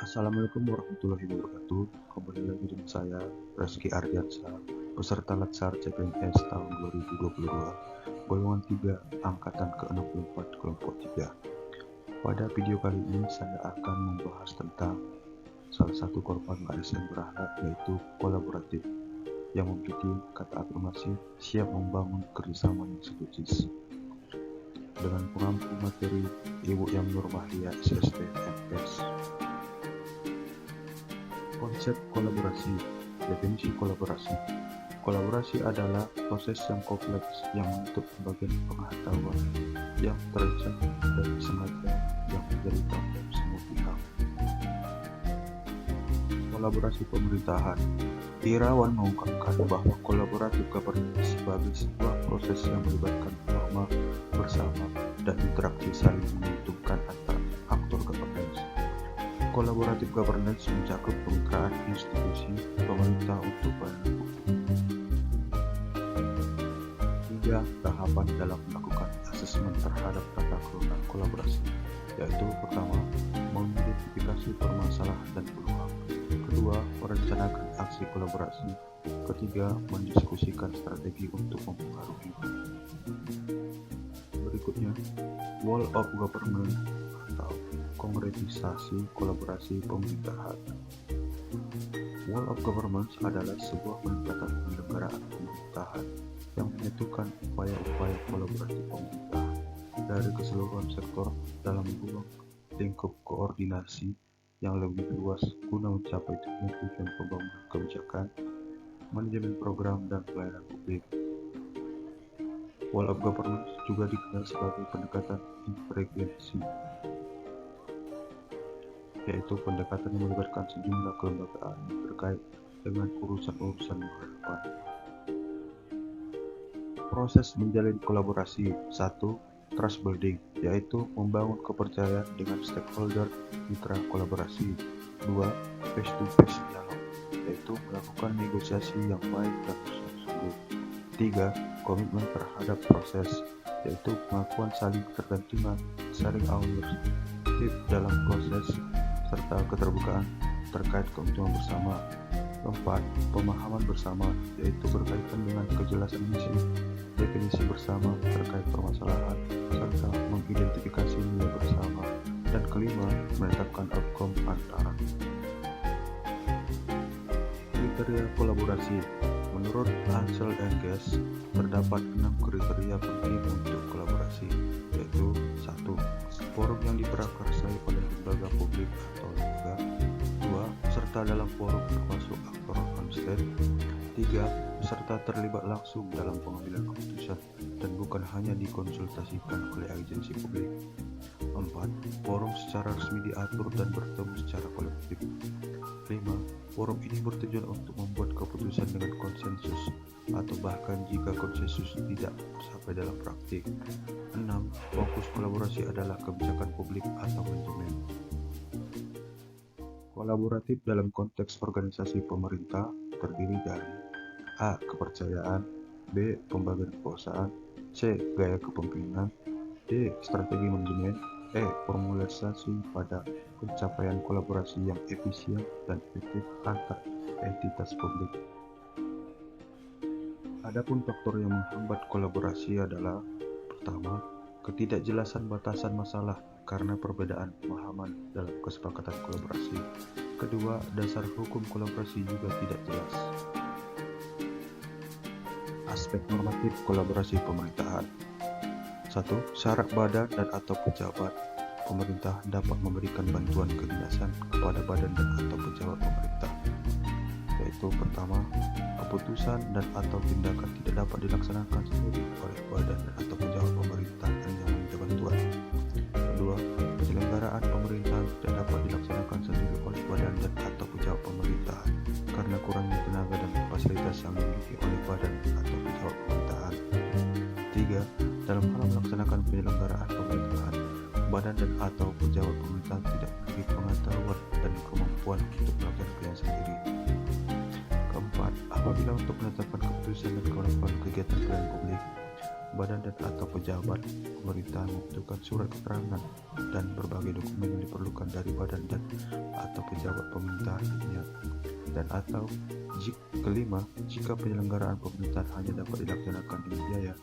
Assalamualaikum warahmatullahi wabarakatuh. Kembali lagi dengan saya, Reski Ardiansyah, peserta Latsar CPNS tahun 2022, golongan 3, angkatan ke-64, kelompok 3. Pada video kali ini saya akan membahas tentang salah satu korban ASN berakhlak, yaitu kolaboratif, yang memiliki kata afirmasi siap membangun kerjasama yang sinergis. Dengan pengampu materi Ibu Yang Nurmahlia, SST, MS. Konsep kolaborasi. Definisi kolaborasi. Kolaborasi adalah proses yang kompleks yang menutup bagian pengetahuan yang terancam dan sengaja yang menjadi tanggung semua pihak. Kolaborasi pemerintahan. Irawan mengungkapkan bahwa kolaboratif governance sebagai sebuah proses yang melibatkan norma bersama dan interaksi saling menguntungkan antar aktor governance. Kolaboratif governance mencakup kemitraan institusi pemerintah untuk pelayanan publik. 3 tahapan dalam melakukan asesmen terhadap tata kelola kolaborasi, yaitu pertama, mengidentifikasi permasalahan dan peluang. Kedua, merencanakan aksi kolaborasi. Ketiga, mendiskusikan strategi untuk mempengaruhi. Berikutnya, Wall of Government atau konkretisasi kolaborasi pemerintahan. Wall of Government adalah sebuah peningkatan penyelenggaraan pemerintahan yang menyatukan upaya-upaya kolaboratif pemerintah dari keseluruhan sektor dalam ruang lingkup koordinasi yang lebih luas guna mencapai tujuan pembangunan kebijakan, manajemen program, dan pelayanan publik. Wall of Government juga dikenal sebagai pendekatan integrasi, yaitu pendekatan yang melibatkan sejumlah kelembagaan terkait dengan urusan-urusan yang relevan. Proses menjalin kolaborasi. 1. Trust building, yaitu membangun kepercayaan dengan stakeholder mitra kolaborasi. 2. Face-to-face dialog, yaitu melakukan negosiasi yang baik dan bersungguh-sungguh. 3. Komitmen terhadap proses, yaitu pengakuan saling ketergantungan, saling ownership dalam proses, serta keterbukaan terkait keuntungan bersama. 4. Pemahaman bersama, yaitu berkaitan dengan kejelasan misi, definisi bersama terkait permasalahan, serta mengidentifikasi nilai bersama. Dan kelima, menetapkan outcome antara. Kriteria kolaborasi. Menurut Ansel and Guest, terdapat 6 kriteria penting untuk kolaborasi, yaitu 1. Forum yang diprakarsai oleh lembaga publik atau lembaga. 2. Peserta dalam forum termasuk aktor konsisten. 3. Peserta terlibat langsung dalam pengambilan keputusan dan bukan hanya dikonsultasikan oleh agensi publik. 4. Forum secara resmi diatur dan bertemu secara kolektif. 5. Forum ini bertujuan untuk membuat keputusan dengan konsensus atau bahkan jika konsensus tidak sampai dalam praktik. 6. Fokus kolaborasi adalah kebijakan publik atau manajemen. Kolaboratif dalam konteks organisasi pemerintah terdiri dari A. Kepercayaan, B. Pembagian kekuasaan, C. Gaya kepemimpinan, D. Strategi manajemen, E. Formalisasi pada pencapaian kolaborasi yang efisien dan efektif antar entitas publik. Adapun faktor yang menghambat kolaborasi adalah: pertama, ketidakjelasan batasan masalah karena perbedaan pemahaman dalam kesepakatan kolaborasi. Kedua, dasar hukum kolaborasi juga tidak jelas. Aspek normatif kolaborasi pemerintahan. 1. Syarat badan dan atau pejabat pemerintah dapat memberikan bantuan kedinasan kepada badan dan atau pejabat pemerintah, yaitu pertama, keputusan dan atau tindakan tidak dapat dilaksanakan sendiri oleh badan dan atau pejabat pemerinah yang meminta bantuan. Kedua, penyelenggaraan pemerintahan tidak dapat dilaksanakan sendiri oleh badan dan atau pejabat pemerintahan karena kurangnya tenaga dan fasilitas yang dimiliki oleh badan atau pejabat pemerintahan. 3. Dalam hal melaksanakan penyelenggaraan pemerintahan, badan dan atau pejabat pemerintahan tidak memiliki pengetahuan dan kemampuan untuk melaksanakannya sendiri. Keempat, apabila untuk menetapkan keputusan dan melakukan kegiatan pelayanan publik, badan dan atau pejabat pemerintahan membutuhkan surat keterangan dan berbagai dokumen yang diperlukan dari badan dan atau pejabat pemerintahan lainnya. Dan atau kelima, jika penyelenggaraan pemerintahan hanya dapat dilaksanakan dengan biaya,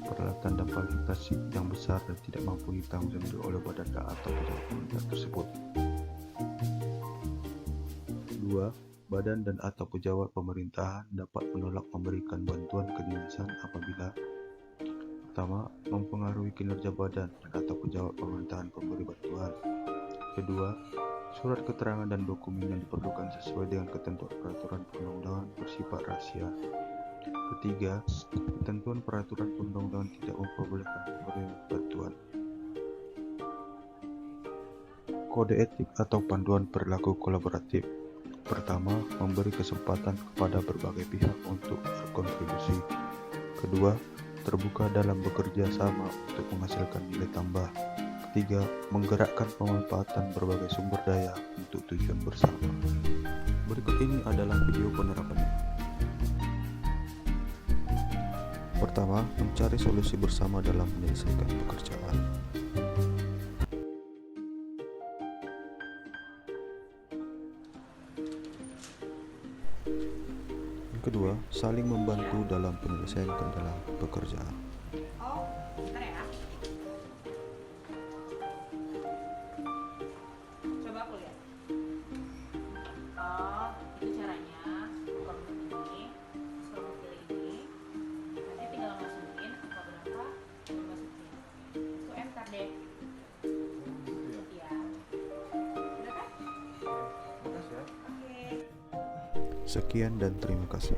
peralatan dan fasilitas yang besar dan tidak mampu ditanggung sendiri oleh badan dan atau pejabat pemerintahan tersebut. 2. Badan dan atau pejabat pemerintahan dapat menolak memberikan bantuan kedinasan apabila: pertama, mempengaruhi kinerja badan dan atau pejabat pemerintahan pemberi bantuan. Kedua, surat keterangan dan dokumen yang diperlukan sesuai dengan ketentuan peraturan perundang-undangan bersifat rahasia. Ketiga, ketentuan peraturan perundang-undangan tidak memperbolehkan pemberian bantuan. Kode etik atau panduan perilaku kolaboratif. Pertama, memberi kesempatan kepada berbagai pihak untuk berkontribusi. Kedua, terbuka dalam bekerja sama untuk menghasilkan nilai tambah. Ketiga, menggerakkan pemanfaatan berbagai sumber daya untuk tujuan bersama. Berikut ini adalah video penerapannya. Pertama, mencari solusi bersama dalam menyelesaikan pekerjaan. Kedua, saling membantu dalam penyelesaian kendala pekerjaan. Oh, bentar ya. Coba aku lihat. Oh, itu caranya. Buka menu ini, scroll pilih ini. Nanti tinggal masukin angka berapa, tinggal masukin. Itu enter deh. Iya. Udah kan? Makasih ya. Oke. Sekian dan terima kasih.